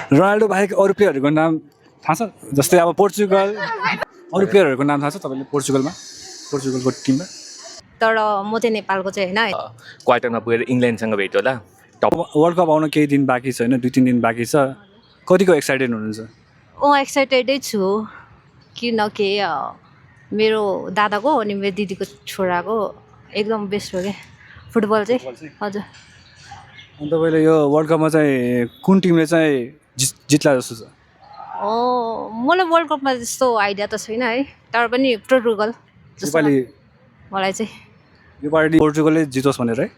Ronaldo बाहेक अरू प्लेयरहरूको नाम थाहा छ? जस्तै अब पोर्चुगल अरू प्लेयरहरूको नाम थाहा छ तपाईँले पोर्चुगलको टिममा? तर म चाहिँ नेपालको चाहिँ होइन। क्वार्टरमा पुगेर इङ्ल्यान्डसँग भेट्यो होला। टप वर्ल्ड कप आउन केही दिन बाँकी छ होइन, 2-3 दिन बाँकी छ। कतिको एक्साइटेड हुनुहुन्छ? एक्साइटेडै छु किनकि मेरो दादाको अनि मेरो दिदीको छोराको एकदम बेस्ट हो क्या फुटबल चाहिँ। हजुर। अनि तपाईँले यो वर्ल्ड कपमा चाहिँ कुन टिमले चाहिँ जित्ला जस्तो छ? मलाई वर्ल्ड कपमा त्यस्तो आइडिया त छैन है, तर पनि पोर्चुगल योपालि मलाई चाहिँ। योपालि पोर्चुगलले जितोस् भनेर है?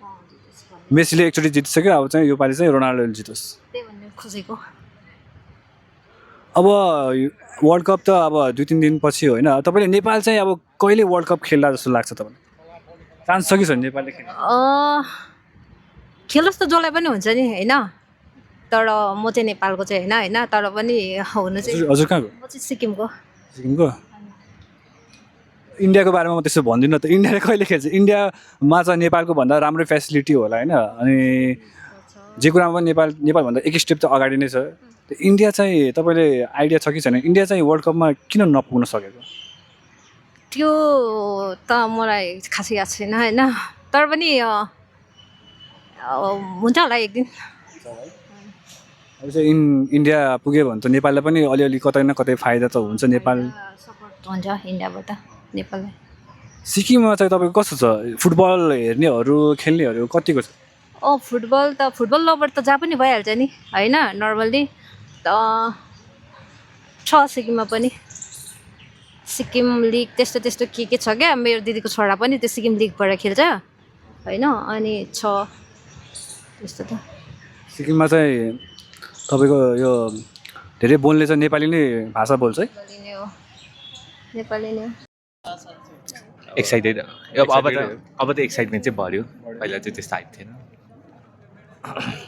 मेसीले एकचोटि जितिसक्यो, अब चाहिँ योपालि चाहिँ रोनाल्डोले जितोस् त्यही भन्ने खोजेको। अब वर्ल्ड कप त अब 2-3 दिनपछि होइन, तपाईँले नेपाल चाहिँ अब कहिले वर्ल्ड कप खेल्ला जस्तो लाग्छ तपाईँलाई? चान्स छ कि छैन नेपालले खेल्ने? खेलोस् त जसलाई पनि हुन्छ नि होइन, तर म चाहिँ नेपालको चाहिँ होइन तर पनि हुनु चाहिँ। हजुर कहाँको? म चाहिँ सिक्किमको। सिक्किमको? इन्डियाको बारेमा म त्यसो भन्दिनँ त। इन्डियाले कहिले खेल्छ? इन्डियामा चाहिँ नेपालको भन्दा राम्रै फेसिलिटी होला होइन, अनि जे कुरामा पनि नेपालभन्दा एक स्टेप त अगाडि नै छ। इन्डिया चाहिँ तपाईँले आइडिया छ कि छैन इन्डिया चाहिँ वर्ल्ड कपमा किन नपुग्न सकेको? त्यो त मलाई खासै याद छैन होइन, तर पनि हुन्छ होला एक दिन। अब चाहिँ इन्डिया पुग्यो भने त नेपाललाई पनि अलिअलि कतै न कतै फाइदा त हुन्छ। नेपाल सपोर्ट हुन्छ इन्डियाबाट नेपाललाई। सिक्किममा चाहिँ तपाईँको कस्तो छ? फुटबल हेर्नेहरू खेल्नेहरू कतिको छ? फुटबल लभर त जहाँ पनि भइहाल्छ नि होइन, नर्मल्ली छ सिक्किममा पनि। सिक्किम लिग त्यस्तो के छ क्या, मेरो दिदीको छोरा पनि त्यो सिक्किम लिगबाट खेल्छ होइन, अनि छ त्यस्तो त। सिक्किममा चाहिँ तपाईँको यो धेरै बोल्ने चाहिँ नेपाली नै भाषा बोल्छ है? नेपाली नै हो। एक्साइटेड अब त एक्साइटमेन्ट चाहिँ बढ्यो, पहिला चाहिँ त्यस्तो हाइप थिएन।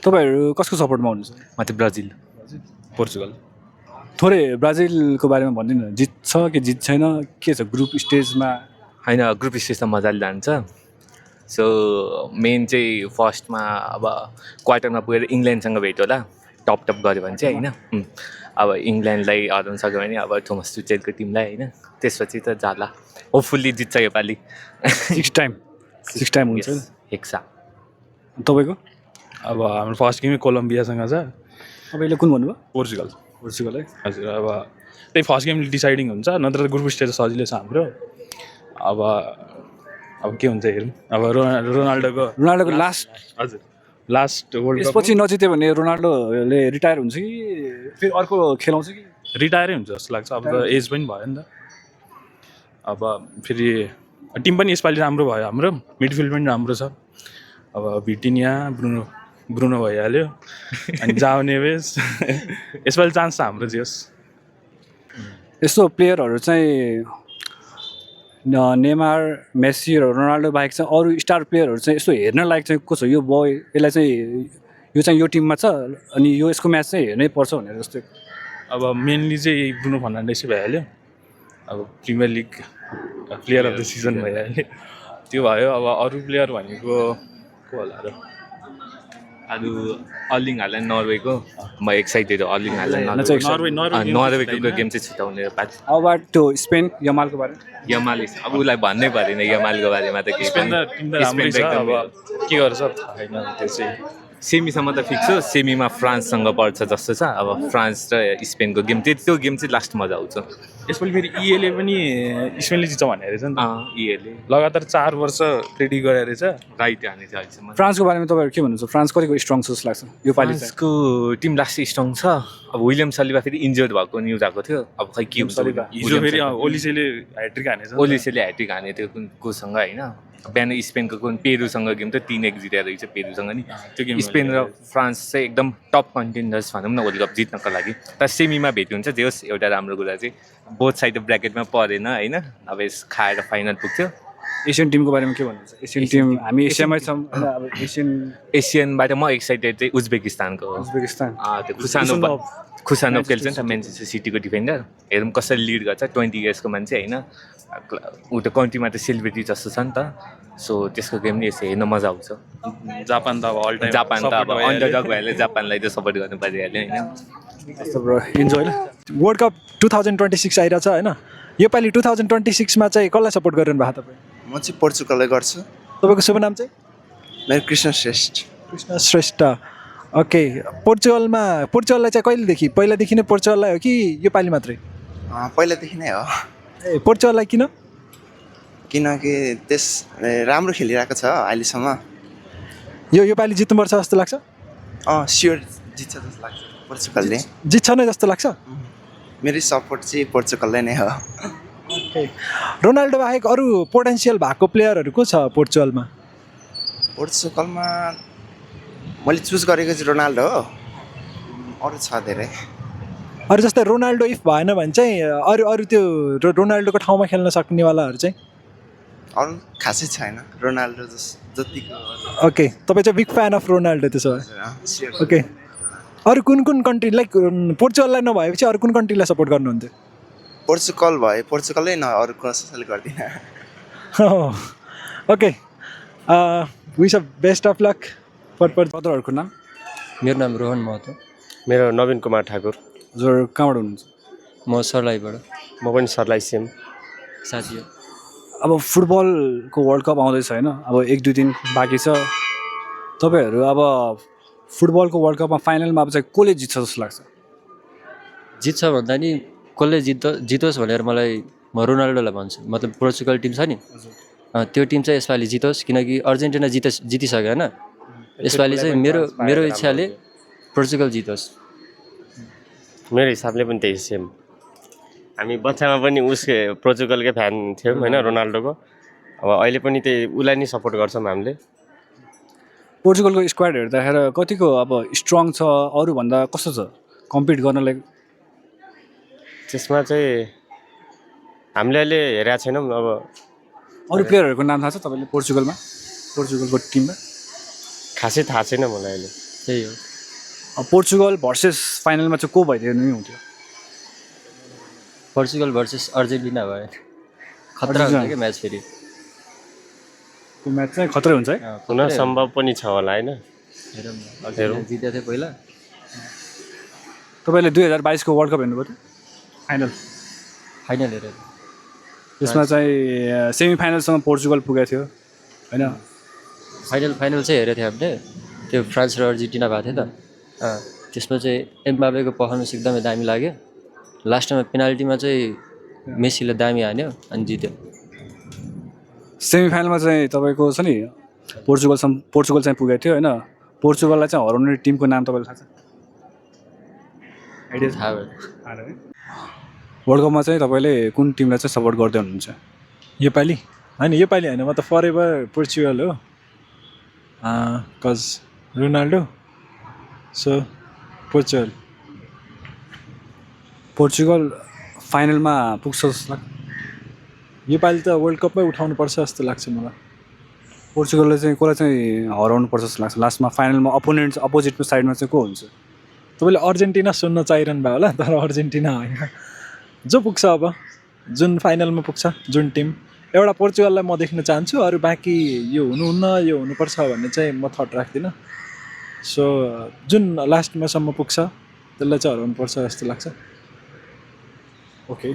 तपाईँहरू कसको सपोर्टमा हुनुहुन्छ? म चाहिँ ब्राजिल पोर्चुगल। थोरै ब्राजिलको बारेमा भनिदिनु न, जित्छ कि जित्छैन, के छ ग्रुप स्टेजमा? होइन, ग्रुप स्टेज त मजाले जान्छ। सो मेन चाहिँ फर्स्टमा अब क्वार्टरमा पुगेर इङ्ल्यान्डसँग भेट्यो होला, टप गऱ्यो भने चाहिँ होइन। अब इङ्ल्यान्डलाई हराउन सक्यो भने अब थोमस टुचेलको टिमलाई होइन, त्यसपछि त जाला होपफुल्ली जित्छ योपालि। 6 टाइम हुन्छ नि। हेक्सा। तपाईँको? अब हाम्रो फर्स्ट गेमै कोलम्बियासँग छ। तपाईँले कुन भन्नुभयो? पोर्चुगल है? हजुर। अब त्यही फर्स्ट गेम डिसाइडिङ हुन्छ, नत्र त ग्रुप स्टेज सजिलै छ हाम्रो। अब के हुन्छ हेरौँ। अब रोनाल्डोको लास्ट वर्ल्ड कप यसपछि नजित्यो भने रोनाल्डोले रिटायर हुन्छ कि फेरि अर्को खेलाउँछ कि? रिटायरै हुन्छ जस्तो लाग्छ। अब त एज पनि भयो नि त। अब फेरि टिम पनि यसपालि राम्रो भयो हाम्रो, मिडफिल्ड पनि राम्रो छ। अब भिटिनिया ब्रुनो भइहाल्यो, अनि जाओ नेवेस। यसपालि चान्स छ हाम्रो जियोस्। यस्तो प्लेयरहरू चाहिँ नेमार, मेसी र रोनाल्डो बाहेक चाहिँ अरू स्टार प्लेयरहरू चाहिँ यस्तो हेर्न लायक चाहिँ को छ? यो यसलाई चाहिँ यो टिममा छ अनि यो यसको म्याच चाहिँ हेर्नै पर्छ भनेर जस्तै? अब मेनली चाहिँ ब्रुनो फर्नान्डेसै भइहाल्यो। अब premier league player of the season भइहाल्यो, त्यो भयो। अब अरू प्लेयर भनेको को होला र? अरू अर्लिङ हाल्यान्ड नर्वेको, म एक्साइटेड हो। अर्लिङ हाल्यान्ड नर्वेको गेम चाहिँ छुट्याउने पार्टी। अब त्यो स्पेन यमालको बारेमा? यमाल अब उसलाई भन्नै परेन यमालको बारेमा त के। स्पेन त टिम त राम्रै छ, अब के गर्छ थाहा छैन। त्यो चाहिँ सेमीसम्म त फिक्स हो। सेमीमा फ्रान्ससँग पर्छ जस्तो छ। अब फ्रान्स र स्पेनको गेम, त्यो गेम चाहिँ लास्ट मजा आउँछ। यसपालि फेरि इएले पनि स्पेनले जित्छ भन्ने रहेछ नि त। इएले लगातार 4 वर्ष प्रेडिक्ट गरेर रहेछ। राइट हाने चाहिँ अहिलेसम्म। फ्रान्सको बारेमा तपाईँहरू के भन्नुहुन्छ? फ्रान्स कतिको स्ट्रङ छ जस्तो लाग्छ यो पालि? फ्रान्सको टिम लास्ट स्ट्रङ छ। अब विलियम सलिबा फेरि इन्जर्ड भएको न्युज आएको थियो, अब खै के हुन्छ। हिजो फेरि ओलिसेले ह्याट्रिक हानेछ। ओलिसेले ह्याट्रिक हाने थियो कोसँग होइन, बिहान स्पेनको कुन पेरुसँग गेम त 3-1 जितेर रहेछ पेरुसँग नि। त्यो गेम स्पेन र फ्रान्स चाहिँ एकदम टप कन्टेन्डर्स भनौँ न वर्ल्ड कप जित्नको लागि। तर सेमीमा भेट्यो हुन्छ, जे होस् एउटा राम्रो कुरा चाहिँ बोथ साइड ब्र्याकेटमा परेन होइन, अब यस खाएर फाइनल पुग्थ्यो। एसियन टिमको बारेमा के भन्नुहुन्छ? एसियन टिम हामी एसियामै छौँ, अब एसियनबाट म एक्साइटेड चाहिँ उज्बेकिस्तानको हो। त्यो खुसानोभ खेल्छ नि त म्यान्चेस्टर सिटीको डिफेन्डर। हेरौँ कसरी लिड गर्छ, 20 इयर्सको मान्छे होइन, ऊ त कन्ट्रीमा त सेलिब्रिटी जस्तो छ नि त। सो त्यसको गेम नि यसो हेर्न मजा आउँछ। जापान त अब अन्डरडग भएर जापानलाई त सपोर्ट गर्नु परिहाल्यो होइन। ब्रो इन्जोय ल। वर्ल्ड कप 2026 आइरहेछ होइन, योपालि 2026मा चाहिँ कसलाई सपोर्ट गरिरहनु भएको तपाईँ? म चाहिँ पोर्चुगललाई गर्छु। तपाईँको शुभ नाम चाहिँ? मेरो कृष्ण श्रेष्ठ। कृष्ण श्रेष्ठ। ओके, पोर्चुगललाई चाहिँ कहिलेदेखि, पहिलादेखि नै पोर्चुगललाई हो कि योपालि मात्रै? पहिलादेखि नै हो। ए पोर्चुगललाई किन? किनकि राम्रो खेलिरहेको छ अहिलेसम्म। योपालि जित्नुपर्छ जस्तो लाग्छ? स्योर जित्छ जस्तो लाग्छ पोर्चुगलले। जित्छ नै जस्तो लाग्छ? मेरो सपोर्ट चाहिँ पोर्चुगललाई नै हो। रोनाल्डो बाहेक अरू पोटेन्सियल भएको प्लेयरहरू को छ पोर्चुगलमा? पोर्चुगलमा मैले चुज गरेको चाहिँ रोनाल्डो हो, अरू छ धेरै। अरू जस्तै रोनाल्डो इफ भएन भने चाहिँ अरू त्यो रोनाल्डोको ठाउँमा खेल्न सक्नेवालाहरू चाहिँ? अरू खासै छैन, रोनाल्डो जतिको। ओके, तपाईँ चाहिँ बिग फ्यान अफ रोनाल्डो त्यसो भए? स्योर। ओके, अरू कुन कन्ट्री लाइक पोर्चुगललाई नभएपछि अरू कुन कन्ट्रीलाई सपोर्ट गर्नुहुन्थ्यो? पोर्चुगल भयो, पोर्चुगलै न, अरू कसैले गर्दिनँ। Okay, wish of best of luck for ब्रदरहरूको नाम? मेरो नाम रोहन महतो। मेरो नवीन कुमार ठाकुर। हजुर कहाँबाट हुनुहुन्छ? म सर्लाहीबाट। म पनि सर्लाही सेम साथी हो। अब फुटबलको वर्ल्ड कप आउँदैछ होइन, अब 1-2 दिन बाँकी छ। तपाईँहरू अब फुटबलको वर्ल्ड कपमा फाइनलमा अब चाहिँ कसले जित्छ जस्तो लाग्छ? जित्छ भन्दा नि कसले जितोस् भनेर म रोनाल्डोलाई भन्छु। मतलब पोर्चुगल टिम छ नि, त्यो टिम चाहिँ यसपालि जितोस्, किनकि अर्जेन्टिना जितिसक्यो होइन। यसपालि चाहिँ मेरो इच्छाले पोर्चुगल जितोस्। मेरो हिसाबले पनि त्यही सेम। हामी बच्चामा पनि उसको पोर्चुगलकै फ्यान थियौँ होइन, रोनाल्डोको। अब अहिले पनि त्यही उसलाई नै सपोर्ट गर्छौँ हामीले। पोर्चुगलको स्क्वाड हेर्दाखेरि कतिको अब स्ट्रङ छ, अरूभन्दा कस्तो छ कम्पिट गर्नलाई? त्यसमा चाहिँ हामीले अहिले हेरेका छैनौँ। अब अरू प्लेयरहरूको नाम थाहा छ तपाईँले पोर्चुगलको टिममा? खासै थाहा छैन मलाई अहिले। त्यही हो। अब पोर्चुगल भर्सेस फाइनलमा चाहिँ को भइदिनु नै हुन्थ्यो? पोर्चुगल भर्सेस अर्जेन्टिना भयो, खतरा हुन्छ क्या म्याच फेरि। त्यो म्याच चाहिँ खतरै हुन्छ है। हुन सम्भव पनि छ होला होइन। हेरौँ न, अर्जेन्टिना जितेको थियो पहिला। तपाईँले 2022को वर्ल्ड कप हेर्नुभयो त? फाइनल हेरेर त्यसमा चाहिँ सेमी फाइनलसम्म पोर्चुगल पुगेको थियो होइन? फाइनल चाहिँ हेरेको थियो हामीले। त्यो फ्रान्स र अर्जेन्टिना भएको थियो त। त्यसमा चाहिँ एम्बापेको पर्फर्मेन्स एकदमै दामी लाग्यो। लास्टमा पेनाल्टीमा चाहिँ मेसीले दामी हान्यो अनि जित्यो। सेमी फाइनलमा चाहिँ तपाईँको छ नि पोर्चुगल चाहिँ पुगेको थियो होइन? पोर्चुगललाई चाहिँ हराउने टिमको नाम तपाईँलाई थाहा छ? आइडिया थाहा भयो। वर्ल्ड कपमा चाहिँ तपाईँले कुन टिमलाई चाहिँ सपोर्ट गर्दै हुनुहुन्छ? योपालि होइन, म त फरेभर पोर्चुगल हो, कज रोनाल्डो। सो पोर्चुगल फाइनलमा पुग्छ जस्तो लाग्छ? योपालि त वर्ल्ड कपमै उठाउनु पर्छ जस्तो लाग्छ मलाई। पोर्चुगलले चाहिँ कसलाई चाहिँ हराउनु पर्छ जस्तो लाग्छ लास्टमा फाइनलमा? अपोजिटको साइडमा चाहिँ को हुन्छ? तपाईँले अर्जेन्टिना सुन्न चाहिरहनु भयो होला, तर अर्जेन्टिना होइन। जो पुग्छ अब, जुन फाइनलमा पुग्छ जुन टिम, एउटा पोर्चुगललाई म देख्न चाहन्छु। अरू बाँकी यो हुनुहुन्न यो हुनुपर्छ भन्ने चाहिँ म थट राख्दिनँ। सो जुन लास्टमासम्म पुग्छ त्यसलाई चाहिँ हराउनुपर्छ जस्तो लाग्छ। ओके,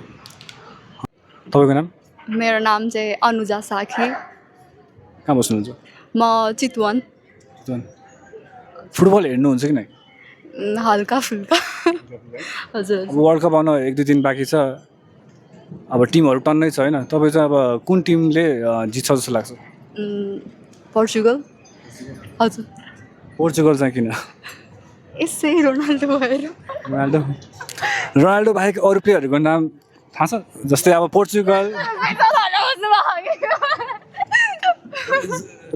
तपाईँको नाम? मेरो नाम चाहिँ अनुजा साखी। कहाँ बस्नुहुन्छ? म चितवन। फुटबल हेर्नुहुन्छ कि नै? हल्का फुल्का। हजुर। अब वर्ल्ड कप आउन 1-2 दिन बाँकी छ, अब टिमहरू टन्नै छ होइन? तपाईँ चाहिँ अब कुन टिमले जित्छ जस्तो लाग्छ? पोर्चुगल। हजुर। पोर्चुगल चाहिँ किन? यसै रोनाल्डो भएर। रोनाल्डो बाहेक अरू प्लेयरहरूको नाम थाहा छ? जस्तै अब पोर्चुगल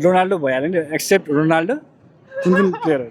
रोनाल्डो भइहाल्यो नि, एक्सेप्ट रोनाल्डो कुन प्लेयरहरू?